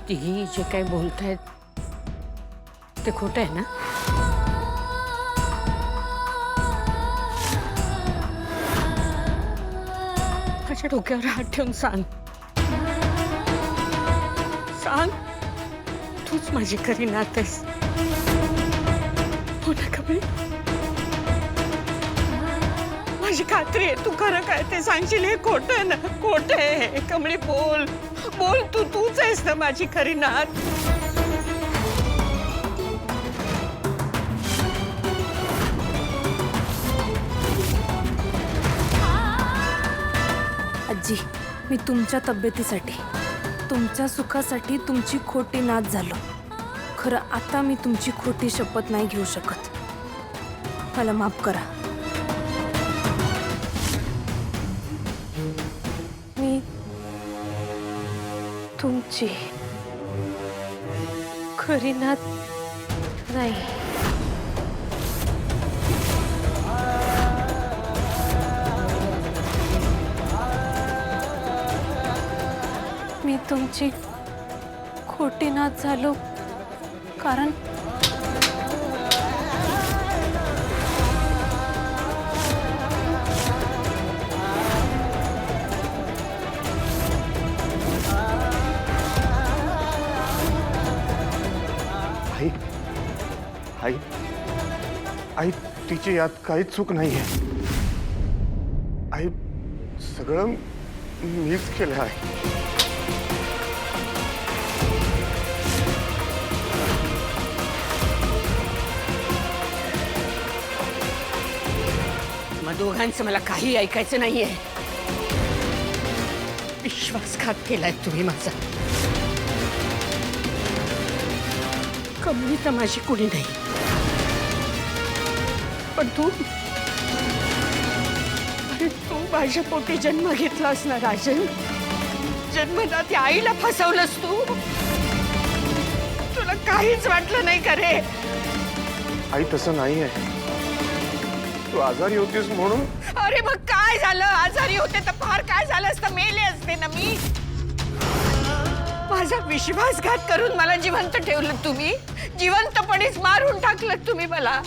ती जे काही बोलतायत ते खोटं आहे ना? माझ्या डोक्यावर हात ठेवून सांग, सांग तूच माझी खरी नात आहेस. हो ना कमळी? माझी खात्री आहे तू खरं काय ते सांगशील. हे खोटं आहे ना? खोटं आहे. कमळी बोल बोल, तूच आहेस ना माझी खरी नात? आजी, मी तुमच्या तब्येतीसाठी, तुमच्या सुखासाठी तुमची खोटी नात झालो. खरं आता मी तुमची खोटी शपथ नाही घेऊ शकत. मला माफ करा. मी तुमची खरी नात नाही. मी तुमची खोटी नात झालो कारण आई आई आई तिची यात काहीच चूक नाहीये. आई सगळं मीच केलं आहे. मग दोघांचं मला काही ऐकायचं नाहीये. विश्वासघात केलाय तुम्ही माझा. कमली तर माझी कुणी नाही, पण तू माझ्या पोटी जन्म घेतलास ना राजन. जन्मदाती आईला फसवलंस तू. तुला काहीच वाटलं नाही का रे? आई तसं नाहीये. तू आजारी होतीस म्हणून. अरे मग काय झालं? आजारी होते तर फार काय झालं असतं? मेले असते ना मी. माझा विश्वासघात करून मला जिवंत ठेवलं तुम्ही. जिवंतपणेच मारून टाकलं तुम्ही मला.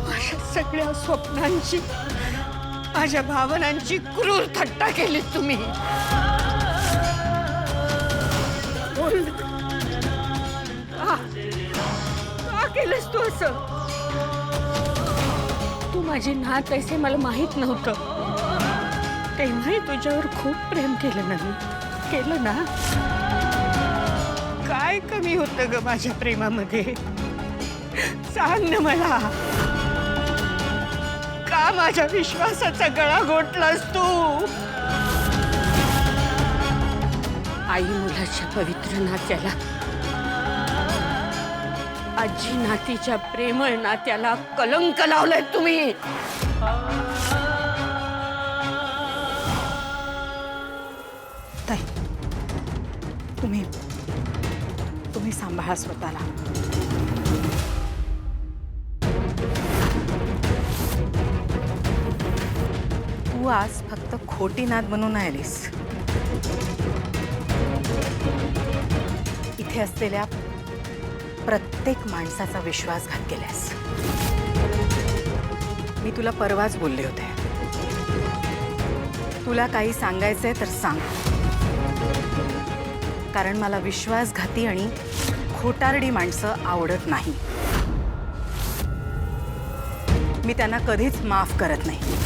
माझ्या सगळ्या स्वप्नांची, माझ्या भावनांची क्रूर थट्टा केली तुम्ही. बोल का केलंस तू असं? तू माझी नात आहेस हे मला माहित नव्हतं. तेव्हाही तुझ्यावर खूप प्रेम केलं ना मी. केलं ना? काय कमी होतं ग माझ्या प्रेमामध्ये? सांग ना मला. का माझ्या विश्वासाचा गळा घोटलास तू? आई मुलाच्या पवित्र नात्याला, आजी नातीच्या प्रेमळ नात्याला कलंक लावलाय तुम्ही. ताई, तुम्ही सांभाळा स्वतःला. तू आज फक्त खोटी नात बनून आलीस. इथे असलेल्या प्रत्येक माणसाचा विश्वासघात केलास. मी तुला परवाच बोलले होते, तुला काही सांगायचंय तर सांग. कारण मला विश्वासघाती आणि खोटारडी माणसं आवडत नाही. मी त्यांना कधीच माफ करत नाही.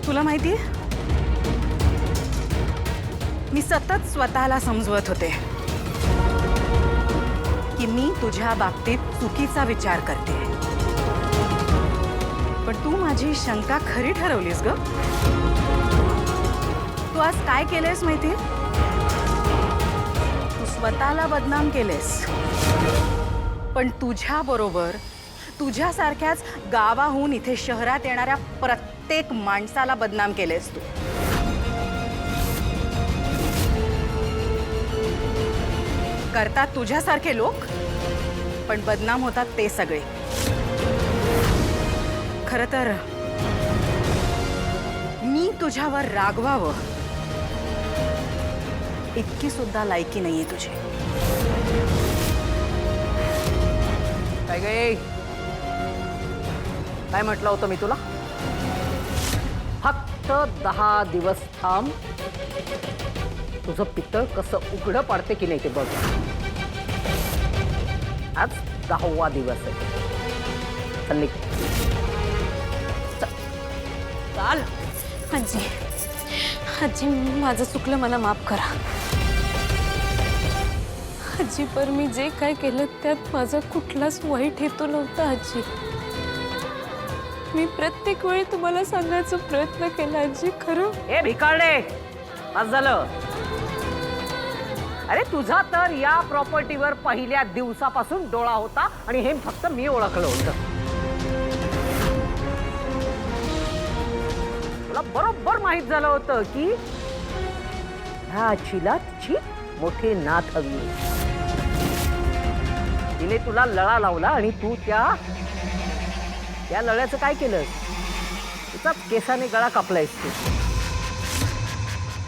तुला माहितीये, मी सतत स्वतःला समजवत होते की मी तुझ्या बाबतीत चुकीचा विचार करते. पण तू माझी शंका खरी ठरवलीस ग. तू आज काय केलेस माहितीये? तू स्वतःला बदनाम केलेस, पण तुझ्या बरोबर तुझ्यासारख्याच गावाहून इथे शहरात येणाऱ्या प्रत्येक माणसाला बदनाम केलेस तू. करतात तुझ्यासारखे लोक, पण बदनाम होतात ते सगळे. खरं तर मी तुझ्यावर रागवावं इतकी सुद्धा लायकी नाहीये तुझी. काय गे, काय म्हटलं होतं मी तुला? फक्त 10 दिवस थांब. तुझं पितळ कसं उघडं पडते की नाही ते बघ. आज 10वा दिवस आहे. चल निघ. चाल. आजी आजी माझं चुकलं, मला माफ करा. आजी पर मी जे काय केलं त्यात माझा कुठलाच वाईट हेतू नव्हता आजी. मी प्रत्येक वेळी तुम्हाला सांगायचा प्रयत्न केला आजी. खरं ए भिकारडे, आज झालं. अरे तुझा तर या प्रॉपर्टीवर पहिल्या दिवसापासून डोळा होता आणि हे फक्त मी ओळखलं होतं. तुला बरोबर माहित झालं होतं की ह्या आजीला तिची मोठी नात हवी. तिने तुला लळा लावला आणि तू त्या लळ्याचं काय केलंस? तिचा केसाने गळा कापलायस तू.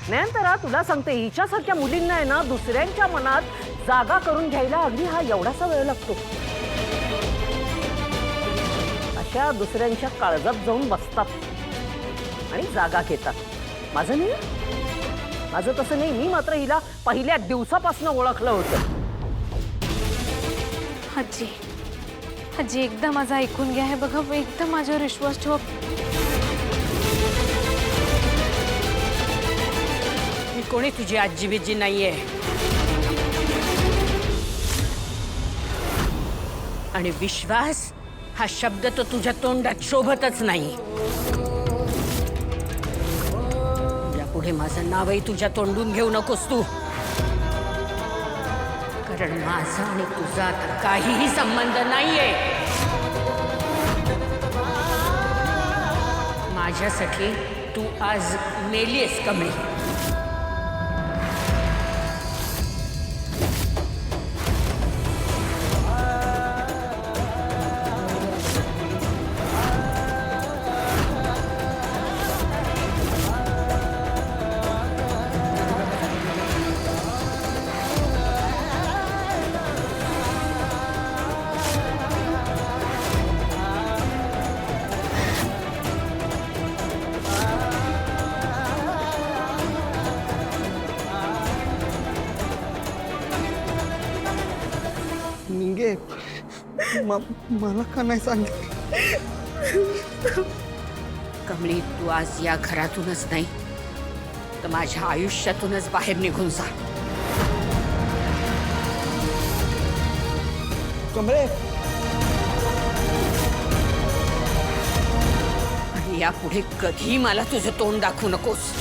नंतर तुला सांगते, हिच्यासारख्या मुलींना आहे ना दुसऱ्यांच्या मनात जागा करून घ्यायला अगदी हा एवढासा वेळ लागतो. अशा दुसऱ्यांच्या काळजात जाऊन बसतात आणि जागा घेतात. माझं नाही, माझं तसं नाही. मी मात्र हिला पहिल्या दिवसापासून ओळखलं होतं. आजी आजी एकदा माझं ऐकून घ्या. हे बघा, एकदा माझ्यावर विश्वास ठेवा. मी कोणी तुझी आजी बिजी नाहीये. आणि विश्वास हा शब्द तो तुझ्या तोंडात शोभतच नाही. यापुढे माझं नावही तुझ्या तोंडून घेऊ नकोस तू. कारण माझा आणि तुझा आता काहीही संबंध नाहीये. माझ्यासाठी तू आज मेलीस कमळी. निंगे, मला का नाही सांगितलं? कमळी, तू आज या घरातूनच नाही तर माझ्या आयुष्यातूनच बाहेर निघून जा. कमळे, आणि यापुढे कधी मला तुझं तोंड दाखवू नकोस.